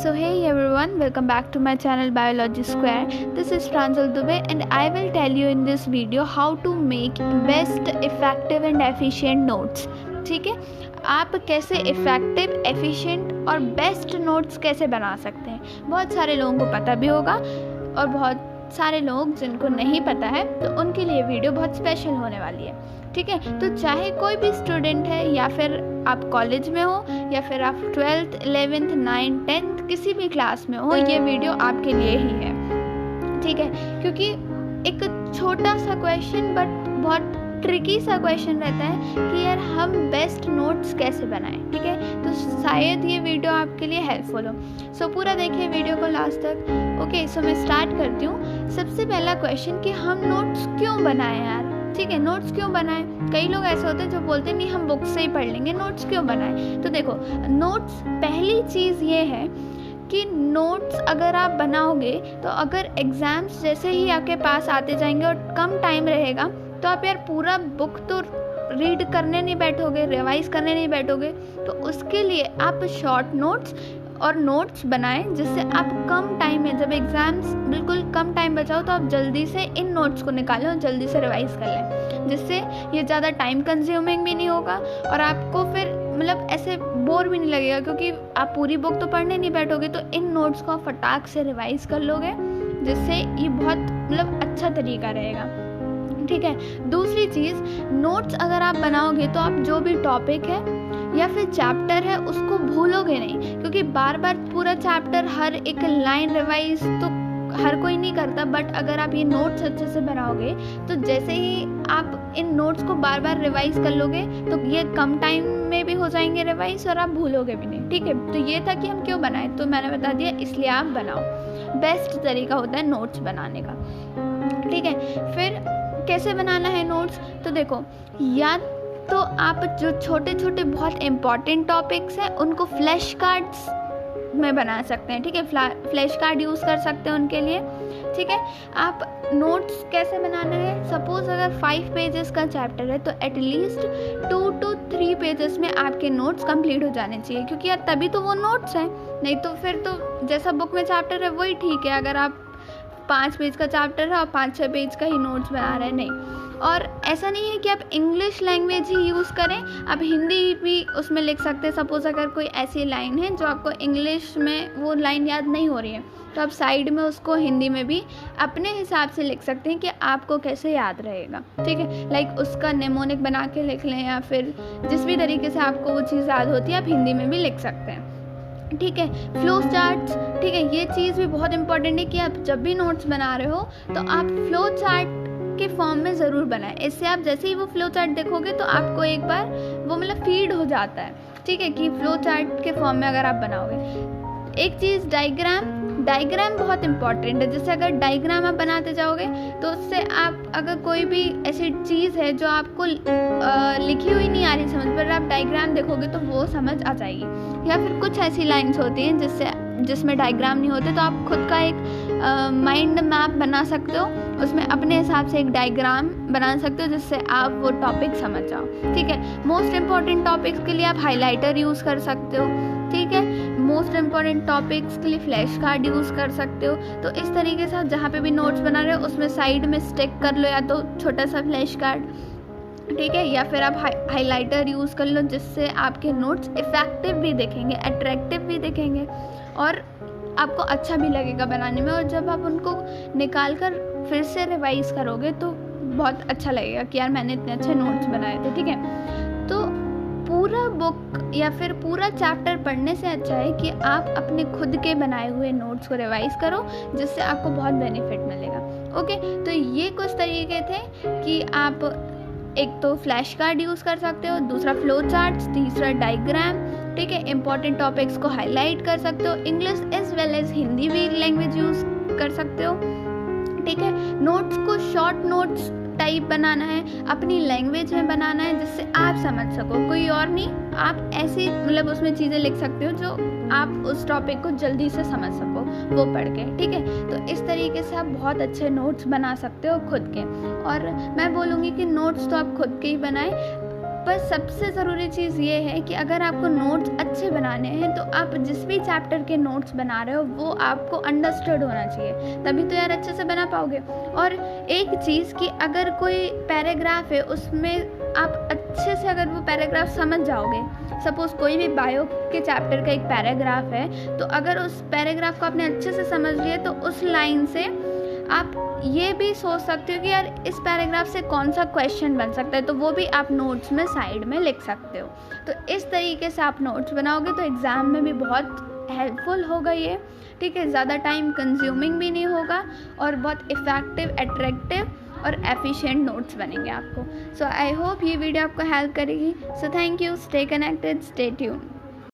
So hey everyone, welcome back to my channel Biology Square. This is Pranjal Dubey and I will tell you in this video how to make best, effective and efficient notes. ठीक है, आप कैसे effective, efficient और best notes कैसे बना सकते हैं। बहुत सारे लोगों को पता भी होगा और बहुत सारे लोग जिनको नहीं पता है तो उनके लिए वीडियो बहुत स्पेशल होने वाली है। ठीक है, तो चाहे कोई भी स्टूडेंट है या फिर आप कॉलेज में हो या फिर आप 12th, 11th, 9th, 10th किसी भी क्लास में हो, ये वीडियो आपके लिए ही है। ठीक है, क्योंकि एक छोटा सा क्वेश्चन बट बहुत ट्रिकी सा क्वेश्चन रहता है कि यार हम बेस्ट नोट्स कैसे बनाएं। ठीक है, तो शायद ये वीडियो आपके लिए हेल्पफुल हो। सो पूरा देखिए वीडियो को लास्ट तक। ओके, सो मैं स्टार्ट करती हूँ। सबसे पहला क्वेश्चन कि हम नोट्स क्यों बनाएं यार। ठीक है, नोट्स क्यों बनाएं। कई लोग ऐसे होते हैं जो बोलते हैं नहीं हम बुक से ही पढ़ लेंगे, नोट्स क्यों बनाएं। तो देखो, नोट्स पहली चीज़ ये है कि नोट्स अगर आप बनाओगे तो अगर एग्ज़ाम्स जैसे ही आपके पास आते जाएंगे और कम टाइम रहेगा तो आप यार पूरा बुक तो रीड करने नहीं बैठोगे, रिवाइज करने नहीं बैठोगे। तो उसके लिए आप शॉर्ट नोट्स और नोट्स बनाएं जिससे आप कम टाइम में, जब एग्ज़ाम्स बिल्कुल कम टाइम बचाओ तो आप जल्दी से इन नोट्स को निकालें और जल्दी से रिवाइज कर लें, जिससे ये ज़्यादा टाइम कंज्यूमिंग भी नहीं होगा और आपको फिर मतलब ऐसे बोर भी नहीं लगेगा, क्योंकि आप पूरी बुक तो पढ़ने नहीं बैठोगे। तो इन नोट्स को आप फटाक से रिवाइज कर लोगे, जिससे ये बहुत मतलब अच्छा तरीका रहेगा। ठीक है, दूसरी चीज़, नोट्स अगर आप बनाओगे तो आप जो भी टॉपिक है या फिर चैप्टर है उसको भूलोगे नहीं, क्योंकि बार बार पूरा चैप्टर हर एक लाइन रिवाइज तो हर कोई नहीं करता। बट अगर आप ये नोट्स अच्छे से बनाओगे तो जैसे ही आप इन नोट्स को बार बार रिवाइज कर लोगे तो ये कम टाइम में भी हो जाएंगे रिवाइज और आप भूलोगे भी नहीं। ठीक है, तो ये था कि हम क्यों बनाए, तो मैंने बता दिया, इसलिए आप बनाओ। बेस्ट तरीका होता है नोट्स बनाने का। ठीक है, फिर कैसे बनाना है नोट्स, तो देखो, या तो आप जो छोटे छोटे बहुत इम्पॉर्टेंट टॉपिक्स हैं उनको फ्लैश कार्ड्स में बना सकते हैं। ठीक है, फ्लैश कार्ड यूज़ कर सकते हैं उनके लिए। ठीक है, आप नोट्स कैसे बनाना है, सपोज अगर 5 पेजेस का चैप्टर है तो एटलीस्ट 2 to 3 पेजेस में आपके नोट्स कंप्लीट हो जाने चाहिए, क्योंकि यार तभी तो वो नोट्स हैं। नहीं तो फिर तो जैसा बुक में चैप्टर है वही ठीक है, अगर आप 5 पेज का चैप्टर है और 5-6 पेज का ही नोट्स बना रहे हैं, नहीं। और ऐसा नहीं है कि आप इंग्लिश लैंग्वेज ही यूज़ करें, आप हिंदी भी उसमें लिख सकते हैं। सपोज़ अगर कोई ऐसी लाइन है जो आपको इंग्लिश में वो लाइन याद नहीं हो रही है तो आप साइड में उसको हिंदी में भी अपने हिसाब से लिख सकते हैं कि आपको कैसे याद रहेगा। ठीक है, लाइक उसका नेमोनिक बना के लिख लें या फिर जिस भी तरीके से आपको वो चीज़ याद होती है आप हिंदी में भी लिख सकते हैं। ठीक है, फ्लो चार्ट्स। ठीक है, ये चीज़ भी बहुत इंपॉर्टेंट है कि आप जब भी नोट्स बना रहे हो तो आप फ्लो चार्ट के फॉर्म में ज़रूर बनाएं। इससे आप जैसे ही वो फ्लो चार्ट देखोगे तो आपको एक बार वो मतलब फीड हो जाता है। ठीक है, कि फ्लो चार्ट के फॉर्म में अगर आप बनाओगे। एक चीज़, डायग्राम बहुत इंपॉर्टेंट है। जैसे अगर डायग्राम आप बनाते जाओगे तो उससे आप अगर कोई भी ऐसी चीज़ है जो आपको लिखी हुई नहीं आ रही समझ, पर आप डायग्राम देखोगे तो वो समझ आ जाएगी। या फिर कुछ ऐसी लाइन्स होती हैं जिसमें डायग्राम नहीं होते, तो आप खुद का एक माइंड मैप बना सकते हो, उसमें अपने हिसाब से एक डायग्राम बना सकते हो जिससे आप वो टॉपिक समझ जाओ। ठीक है, मोस्ट इम्पॉर्टेंट टॉपिक्स के लिए आप हाइलाइटर यूज़ कर सकते हो। ठीक है, मोस्ट इम्पॉर्टेंट टॉपिक्स के लिए फ्लैश कार्ड यूज़ कर सकते हो। तो इस तरीके से आप जहाँ पे भी नोट्स बना रहे हो उसमें साइड में स्टिक कर लो या तो छोटा सा फ्लैश कार्ड। ठीक है, या फिर आप हाइलाइटर यूज़ कर लो, जिससे आपके नोट्स इफ़ेक्टिव भी दिखेंगे, अट्रैक्टिव भी दिखेंगे और आपको अच्छा भी लगेगा बनाने में। और जब आप उनको निकाल कर फिर से रिवाइज करोगे तो बहुत अच्छा लगेगा कि यार मैंने इतने अच्छे नोट्स बनाए थे। ठीक है, तो पूरा बुक या फिर पूरा चैप्टर पढ़ने से अच्छा है कि आप अपने खुद के बनाए हुए नोट्स को रिवाइज करो, जिससे आपको बहुत बेनिफिट मिलेगा। ओके, तो ये कुछ तरीके थे कि आप एक तो फ्लैश कार्ड यूज़ कर सकते हो, दूसरा फ्लो चार्ट्स, तीसरा डायग्राम। ठीक है, इंपॉर्टेंट टॉपिक्स को हाईलाइट कर सकते हो, English as well as Hindi भी लैंग्वेज यूज़ कर सकते हो। ठीक है, नोट्स को शॉर्ट नोट्स टाइप बनाना है, अपनी लैंग्वेज में बनाना है जिससे आप समझ सको, कोई और नहीं। आप ऐसी मतलब उसमें चीज़ें लिख सकते हो जो आप उस टॉपिक को जल्दी से समझ सको वो पढ़ के। ठीक है, तो इस तरीके से आप बहुत अच्छे नोट्स बना सकते हो खुद के। और मैं बोलूँगी कि नोट्स तो आप खुद के ही बनाएं, बस सबसे ज़रूरी चीज़ ये है कि अगर आपको नोट्स अच्छे बनाने हैं तो आप जिस भी चैप्टर के नोट्स बना रहे हो वो आपको अंडरस्टूड होना चाहिए, तभी तो यार अच्छे से बना पाओगे। और एक चीज़ कि अगर कोई पैराग्राफ है उसमें आप अच्छे से अगर वो पैराग्राफ समझ जाओगे, सपोज़ कोई भी बायो के चैप्टर का एक पैराग्राफ है, तो अगर उस पैराग्राफ को आपने अच्छे से समझ लिया तो उस लाइन से आप ये भी सोच सकते हो कि यार इस पैराग्राफ से कौन सा क्वेश्चन बन सकता है, तो वो भी आप नोट्स में साइड में लिख सकते हो। तो इस तरीके से आप नोट्स बनाओगे तो एग्ज़ाम में भी बहुत हेल्पफुल होगा ये, ठीक है। ज़्यादा टाइम कंज्यूमिंग भी नहीं होगा और बहुत इफ़ेक्टिव, अट्रैक्टिव और एफिशिएंट नोट्स बनेंगे आपको। सो आई होप ये वीडियो आपको हेल्प करेगी। So thank you, stay connected, stay tuned.